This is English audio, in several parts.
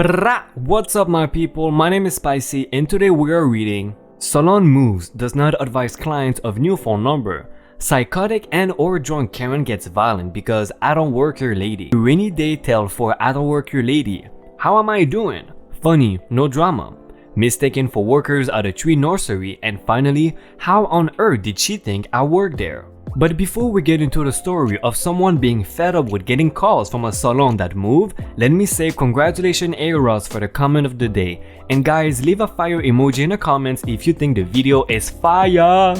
What's up my people, my name is Spicy and today we are reading Salon moves does not advise clients of new phone number. Psychotic and or drunk Karen gets violent because I don't work here lady. Rainy day tale for I don't work here lady. How am I doing? Funny, no drama. Mistaken for workers at a tree nursery, and finally, how on earth did she think I work there? But before we get into the story of someone being fed up with getting calls from a salon that moved, let me say congratulations Eros for the comment of the day. And guys, leave a fire emoji in the comments if you think the video is fire.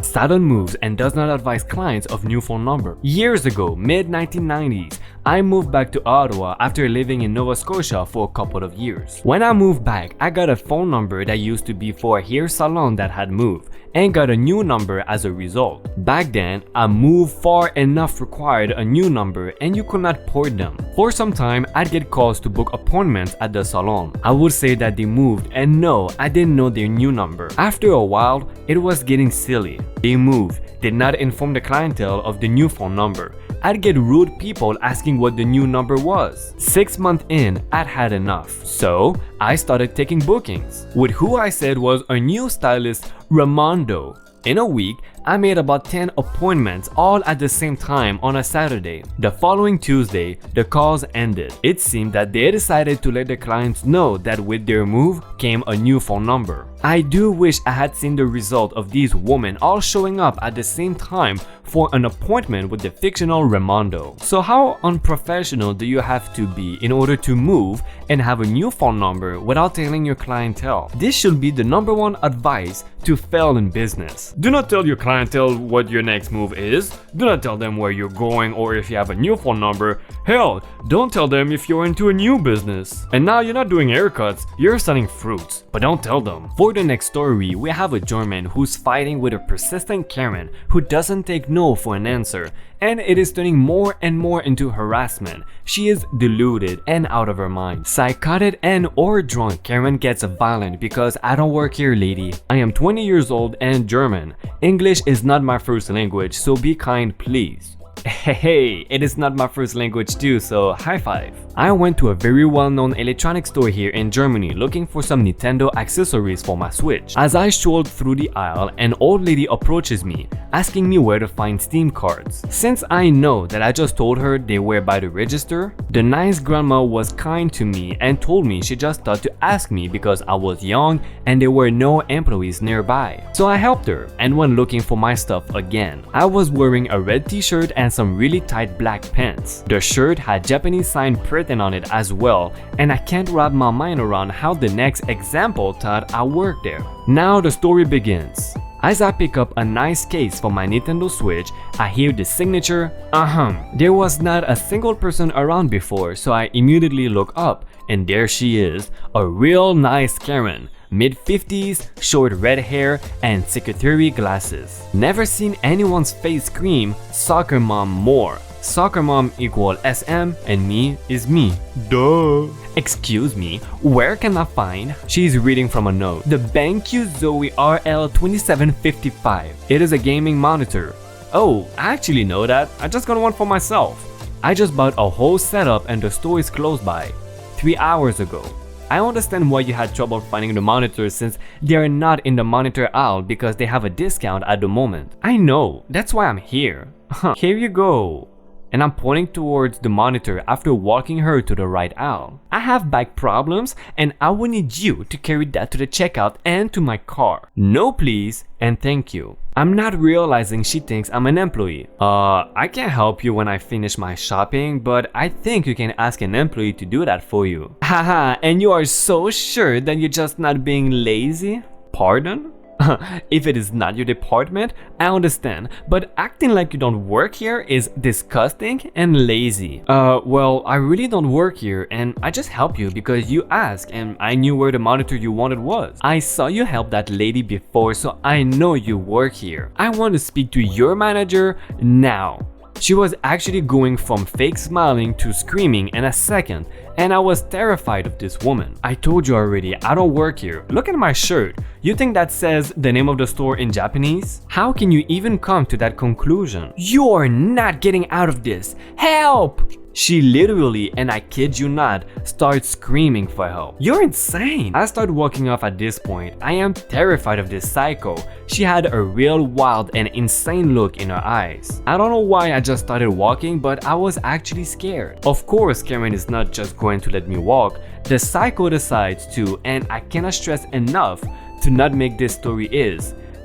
Salon moves and does not advise clients of new phone number. Years ago, mid-1990s, I moved back to Ottawa after living in Nova Scotia for a couple of years. When I moved back, I got a phone number that used to be for a hair salon that had moved and got a new number as a result. Back then, a move far enough required a new number and you could not port them. For some time, I'd get calls to book appointments at the salon. I would say that they moved and no, I didn't know their new number. After a while, it was getting silly. They moved, did not inform the clientele of the new phone number. I'd get rude people asking what the new number was. 6 months in, I'd had enough. So, I started taking bookings, with who I said was a new stylist, Ramondo. In a week, I made about 10 appointments all at the same time on a Saturday. The following Tuesday, the calls ended. It seemed that they decided to let the clients know that with their move came a new phone number. I do wish I had seen the result of these women all showing up at the same time for an appointment with the fictional Ramondo. So how unprofessional do you have to be in order to move and have a new phone number without telling your clientele? This should be the #1 advice to fail in business. Do not tell your clientele what your next move is. Do not tell them where you're going or if you have a new phone number. Hell, don't tell them if you're into a new business. And now you're not doing haircuts, you're selling fruits, but don't tell them. For the next story, we have a German who's fighting with a persistent Karen who doesn't take no for an answer, and it is turning more and more into harassment. She is deluded and out of her mind. Psychotic and or drunk Karen gets violent because I don't work here lady. I am 20 years old and German. English is not my first language, so be kind please. Hey, it is not my first language too, so high five. I went to a very well-known electronics store here in Germany looking for some Nintendo accessories for my Switch. As I strolled through the aisle, an old lady approaches me, asking me where to find Steam cards. Since I know that I just told her they were by the register, the nice grandma was kind to me and told me she just thought to ask me because I was young and there were no employees nearby. So I helped her and went looking for my stuff again. I was wearing a red t-shirt and some really tight black pants. The shirt had Japanese sign printed on it as well, and I can't wrap my mind around how the next example thought I worked there. Now the story begins. As I pick up a nice case for my Nintendo Switch, I hear the signature, There was not a single person around before, so I immediately look up, and there she is, a real nice Karen. Mid-50s, short red hair, and secretary glasses. Never seen anyone's face scream, soccer mom more. Soccer mom equal SM and me is me. Duh. Excuse me, where can I find? She's reading from a note. The BenQ Zoe RL2755. It is a gaming monitor. Oh, I actually know that. I just got one for myself. I just bought a whole setup and the store is close by. 3 hours ago. I understand why you had trouble finding the monitors since they are not in the monitor aisle because they have a discount at the moment. I know, that's why I'm here. Here you go. And I'm pointing towards the monitor after walking her to the right aisle. I have back problems and I will need you to carry that to the checkout and to my car. No please and thank you. I'm not realizing she thinks I'm an employee. I can't help you when I finish my shopping, but I think you can ask an employee to do that for you. Haha, and you are so sure that you're just not being lazy? Pardon? If it is not your department, I understand, but acting like you don't work here is disgusting and lazy. Well, I really don't work here and I just help you because you asked and I knew where the monitor you wanted was. I saw you help that lady before, so I know you work here. I want to speak to your manager now. She was actually going from fake smiling to screaming in a second, and I was terrified of this woman. I told you already, I don't work here. Look at my shirt. You think that says the name of the store in Japanese? How can you even come to that conclusion? You're not getting out of this! Help! She literally, and I kid you not, starts screaming for help. You're insane! I start walking off at this point. I am terrified of this psycho. She had a real wild and insane look in her eyes. I don't know why I just started walking, but I was actually scared. Of course, Karen is not just going to let me walk. The psycho decides to, and I cannot stress enough to not make this story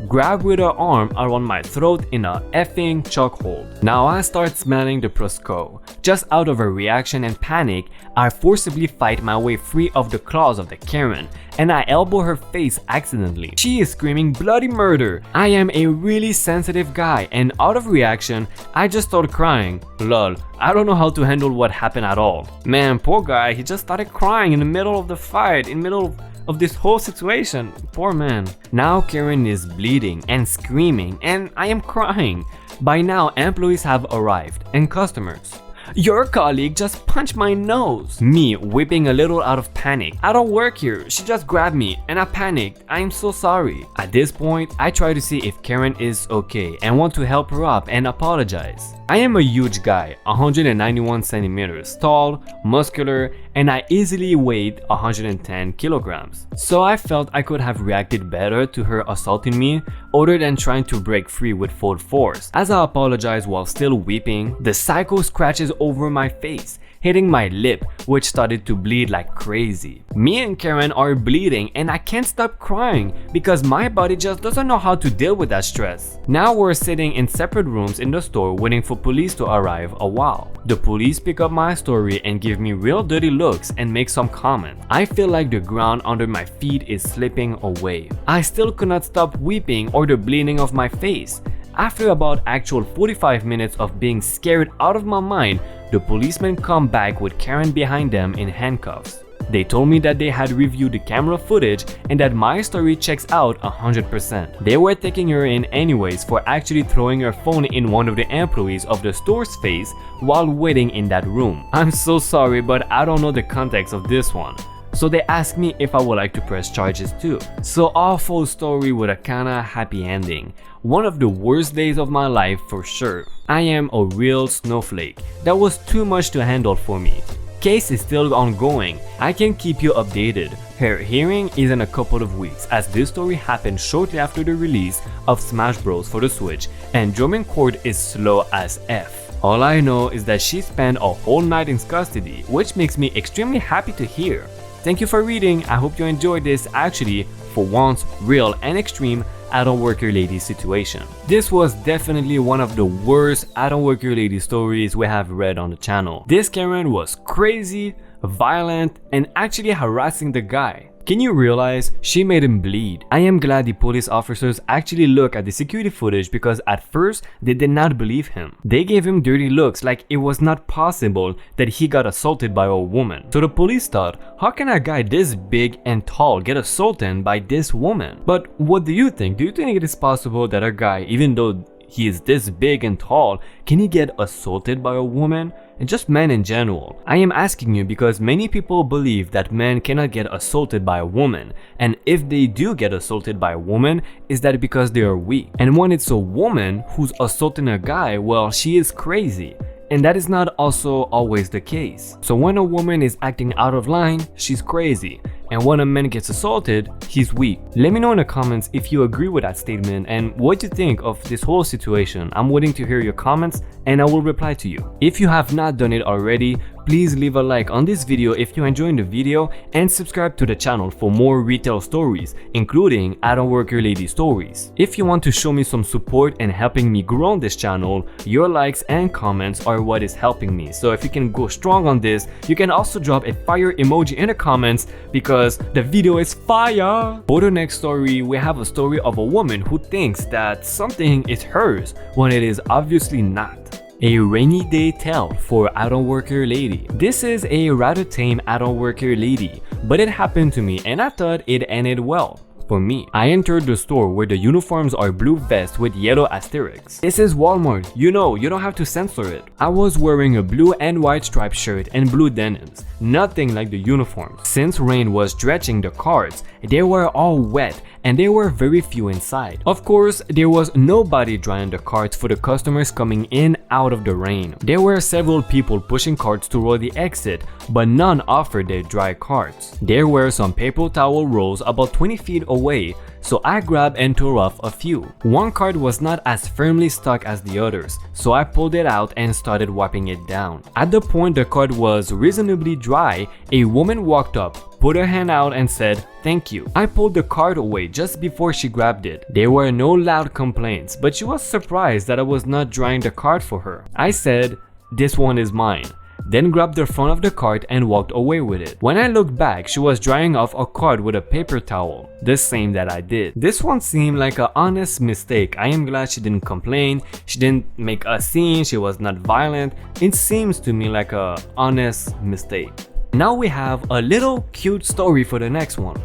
grab with her arm around my throat in a effing chokehold. Now I start smelling the prosecco. Just out of a reaction and panic, I forcibly fight my way free of the claws of the Karen, and I elbow her face accidentally. She is screaming bloody murder. I am a really sensitive guy, and out of reaction, I just start crying. Lol, I don't know how to handle what happened at all. Man, poor guy, he just started crying in the middle of the fight, in the middle of this whole situation. Poor man. Now Karen is bleeding and screaming, and I am crying. By now, employees have arrived and customers. Your colleague just punched my nose. Me weeping a little out of panic. I don't work here. She just grabbed me and I panicked. I am so sorry. At this point, I try to see if Karen is okay and want to help her up and apologize. I am a huge guy, 191 centimeters tall, muscular, and I easily weighed 110 kilograms. So I felt I could have reacted better to her assaulting me other than trying to break free with full force. As I apologize while still weeping, the psycho scratches over my face, hitting my lip, which started to bleed like crazy. Me and Karen are bleeding and I can't stop crying because my body just doesn't know how to deal with that stress. Now we're sitting in separate rooms in the store waiting for police to arrive a while. The police pick up my story and give me real dirty looks and make some comments. I feel like the ground under my feet is slipping away. I still could not stop weeping or the bleeding of my face. After about actual 45 minutes of being scared out of my mind, the policemen come back with Karen behind them in handcuffs. They told me that they had reviewed the camera footage and that my story checks out 100%. They were taking her in anyways for actually throwing her phone in one of the employees of the store's face while waiting in that room. I'm so sorry, but I don't know the context of this one. So they asked me if I would like to press charges too. So awful story with a kinda happy ending. One of the worst days of my life for sure. I am a real snowflake. That was too much to handle for me. Case is still ongoing. I can keep you updated. Her hearing is in a couple of weeks as this story happened shortly after the release of Smash Bros for the Switch and German court is slow as F. All I know is that she spent a whole night in custody, which makes me extremely happy to hear. Thank you for reading. I hope you enjoyed this actually, for once, real and extreme IDontWorkHereLady situation. This was definitely one of the worst IDontWorkHereLady stories we have read on the channel. This Karen was crazy, violent, and actually harassing the guy. Can you realize she made him bleed? I am glad the police officers actually look at the security footage because at first they did not believe him. They gave him dirty looks like it was not possible that he got assaulted by a woman. So the police thought, how can a guy this big and tall get assaulted by this woman? But what do you think? Do you think it is possible that a guy, even though he is this big and tall, can he get assaulted by a woman? And just men in general. I am asking you because many people believe that men cannot get assaulted by a woman, and if they do get assaulted by a woman, is that because they are weak? And when it's a woman who's assaulting a guy, well, she is crazy. And that is not also always the case. So when a woman is acting out of line, she's crazy. And when a man gets assaulted, he's weak. Let me know in the comments if you agree with that statement and what you think of this whole situation. I'm waiting to hear your comments and I will reply to you. If you have not done it already, please leave a like on this video if you're enjoying the video and subscribe to the channel for more retail stories, including IDontWorkHereLady stories. If you want to show me some support and helping me grow on this channel, your likes and comments are what is helping me. So if you can go strong on this, you can also drop a fire emoji in the comments because the video is fire. For the next story, we have a story of a woman who thinks that something is hers when it is obviously not. A rainy day tale for IDontWorkHereLady. This is a rather tame IDontWorkHereLady, but it happened to me and I thought it ended well. for me. I entered the store where the uniforms are blue vests with yellow asterisks. This is Walmart, you know, you don't have to censor it. I was wearing a blue and white striped shirt and blue denims, nothing like the uniforms. Since rain was drenching the carts, they were all wet and there were very few inside. Of course, there was nobody drying the carts for the customers coming in out of the rain. There were several people pushing carts toward the exit, but none offered their dry carts. There were some paper towel rolls about 20 feet away, so I grabbed and tore off a few. One cart was not as firmly stuck as the others, so I pulled it out and started wiping it down. At the point the cart was reasonably dry, a woman walked up, put her hand out and said, "Thank you." I pulled the cart away just before she grabbed it. There were no loud complaints, but she was surprised that I was not drying the cart for her. I said, "This one is mine," then grabbed the front of the cart and walked away with it. When I looked back, she was drying off a cart with a paper towel, the same that I did. This one seemed like an honest mistake. I am glad she didn't complain, she didn't make a scene, she was not violent. It seems to me like an honest mistake. Now we have a little cute story for the next one.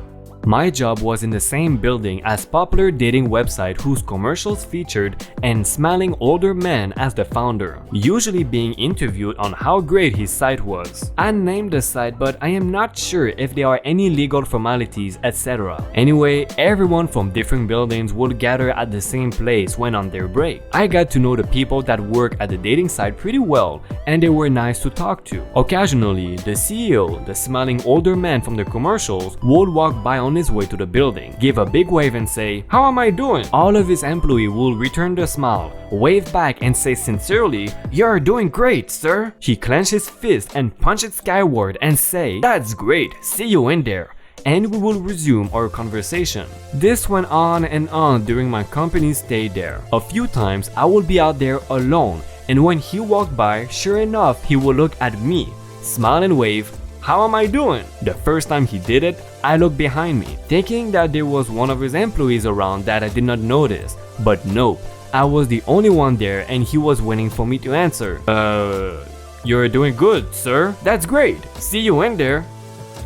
My job was in the same building as popular dating website whose commercials featured an smiling older man as the founder, usually being interviewed on how great his site was. I named the site, but I am not sure if there are any legal formalities, etc. Anyway, everyone from different buildings would gather at the same place when on their break. I got to know the people that work at the dating site pretty well, and they were nice to talk to. Occasionally, the CEO, the smiling older man from the commercials, would walk by on his way to the building, give a big wave and say, "How am I doing?" All of his employees will return the smile, wave back and say sincerely, "You're doing great, sir." He clenched his fist and punched it skyward and say, "That's great, see you in there." And we will resume our conversation. This went on and on during my company's stay there. A few times I would be out there alone, and when he walked by, sure enough, he would look at me, smile and wave, "How am I doing?" The first time he did it, I looked behind me, thinking that there was one of his employees around that I did not notice. But nope, I was the only one there and he was waiting for me to answer. You're doing good, sir. That's great. See you in there."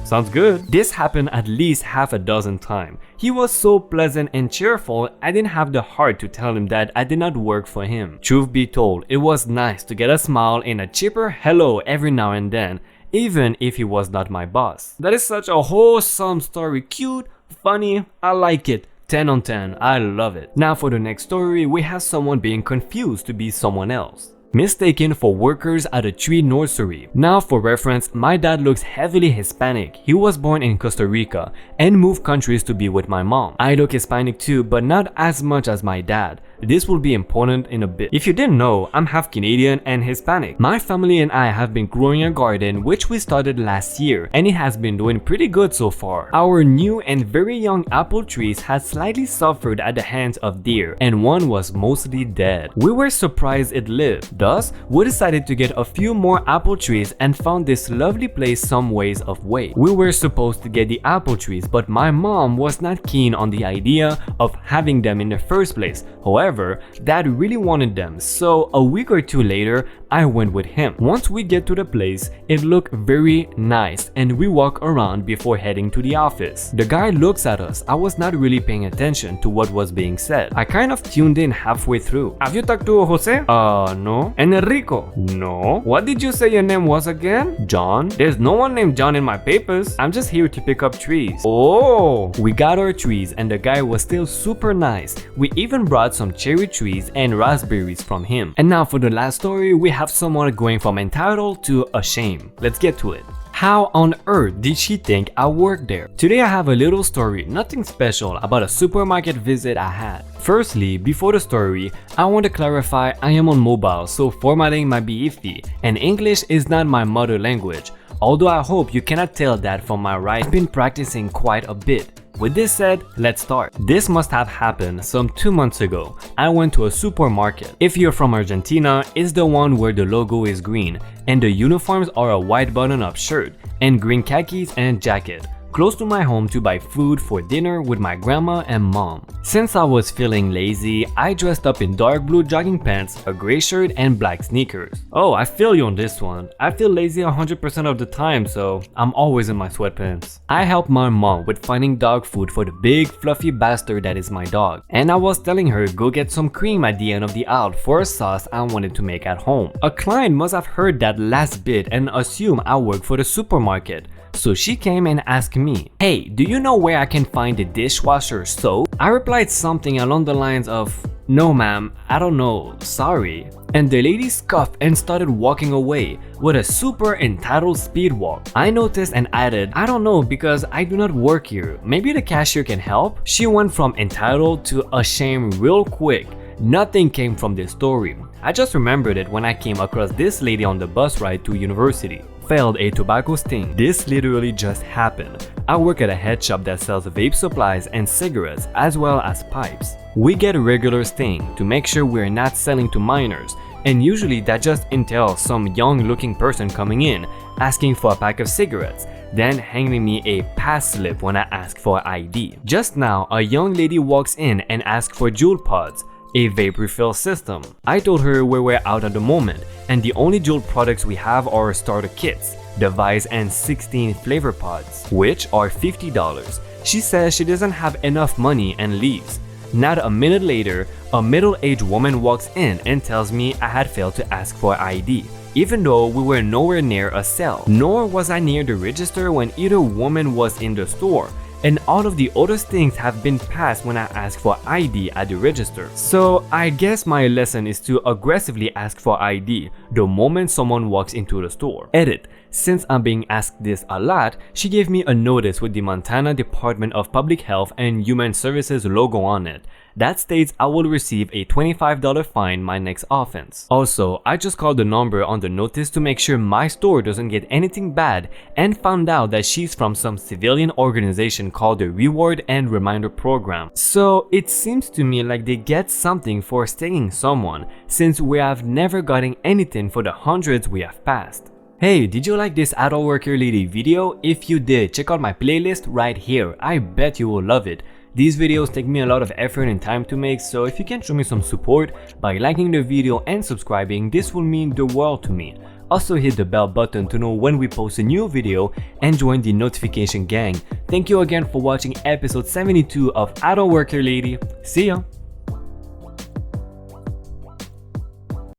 Sounds good. This happened at least half a dozen times. He was so pleasant and cheerful, I didn't have the heart to tell him that I did not work for him. Truth be told, it was nice to get a smile and a chipper hello every now and then, even if he was not my boss. That is such a wholesome story. Cute, funny, I like it. 10 on 10, I love it. Now for the next story, we have someone being confused to be someone else. Mistaken for workers at a tree nursery. Now for reference, my dad looks heavily Hispanic. He was born in Costa Rica and moved countries to be with my mom. I look Hispanic too, but not as much as my dad. This will be important in a bit. If you didn't know, I'm half Canadian and Hispanic. My family and I have been growing a garden which we started last year, and it has been doing pretty good so far. Our new and very young apple trees had slightly suffered at the hands of deer, and one was mostly dead. We were surprised it lived. Thus, we decided to get a few more apple trees and found this lovely place some ways away. We were supposed to get the apple trees, but my mom was not keen on the idea of having them in the first place. However, Dad really wanted them, so a week or two later, I went with him. Once we get to the place, it looked very nice and we walk around before heading to the office. The guy looks at us. I was not really paying attention to what was being said. I kind of tuned in halfway through. "Have you talked to Jose?" No. "Enrico?" "No." "What did you say your name was again?" "John." "There's no one named John in my papers. I'm just here to pick up trees." "Oh." We got our trees and the guy was still super nice. We even brought some cherry trees and raspberries from him. And now for the last story, we have someone going from entitled to ashamed. Let's get to it. How on earth did she think I worked there? Today I have a little story, nothing special, about a supermarket visit I had. Firstly, before the story, I want to clarify I am on mobile, so formatting might be iffy, and English is not my mother language, although I hope you cannot tell that from my writing. I've been practicing quite a bit. With this said, let's start. This must have happened some 2 months ago. I went to a supermarket. If you're from Argentina, it's the one where the logo is green and the uniforms are a white button-up shirt and green khakis and jacket. close to my home to buy food for dinner with my grandma and mom. Since I was feeling lazy, I dressed up in dark blue jogging pants, a gray shirt, and black sneakers. Oh, I feel you on this one. I feel lazy 100% of the time, so I'm always in my sweatpants. I helped my mom with finding dog food for the big fluffy bastard that is my dog, and I was telling her go get some cream at the end of the aisle for a sauce I wanted to make at home. A client must have heard that last bit and assumed I work for the supermarket. So she came and asked me, "Hey, do you know where I can find the dishwasher soap?" I replied something along the lines of, "No ma'am, I don't know, sorry." And the lady scoffed and started walking away with a super entitled speed walk. I noticed and added, "I don't know because I do not work here. Maybe the cashier can help?" She went from entitled to ashamed real quick. Nothing came from this story. I just remembered it when I came across this lady on the bus ride to university. Failed a tobacco sting. This literally just happened. I work at a head shop that sells vape supplies and cigarettes as well as pipes. We get a regular sting to make sure we're not selling to minors, and usually that just entails some young looking person coming in asking for a pack of cigarettes, then handing me a pass slip when I ask for ID. Just now, a young lady walks in and asks for Juul pods, a vape refill system. I told her we were out at the moment and the only Juul products we have are starter kits, device and 16 flavor pods, which are $50. She says she doesn't have enough money and leaves. Not a minute later, a middle-aged woman walks in and tells me I had failed to ask for ID, even though we were nowhere near a cell. Nor was I near the register when either woman was in the store. And all of the other things have been passed when I ask for ID at the register. So I guess my lesson is to aggressively ask for ID the moment someone walks into the store. Edit. Since I'm being asked this a lot, she gave me a notice with the Montana Department of Public Health and Human Services logo on it. That states I will receive a $25 fine my next offense. Also, I just called the number on the notice to make sure my store doesn't get anything bad and found out that she's from some civilian organization called the Reward and Reminder Program. So it seems to me like they get something for stinging someone, since we have never gotten anything for the hundreds we have passed. Hey, did you like this IDontWorkHereLady video? If you did, check out my playlist right here. I bet you will love it. These videos take me a lot of effort and time to make, so if you can show me some support by liking the video and subscribing, this will mean the world to me. Also hit the bell button to know when we post a new video and join the notification gang. Thank you again for watching episode 72 of IDontWorkHereLady. See ya!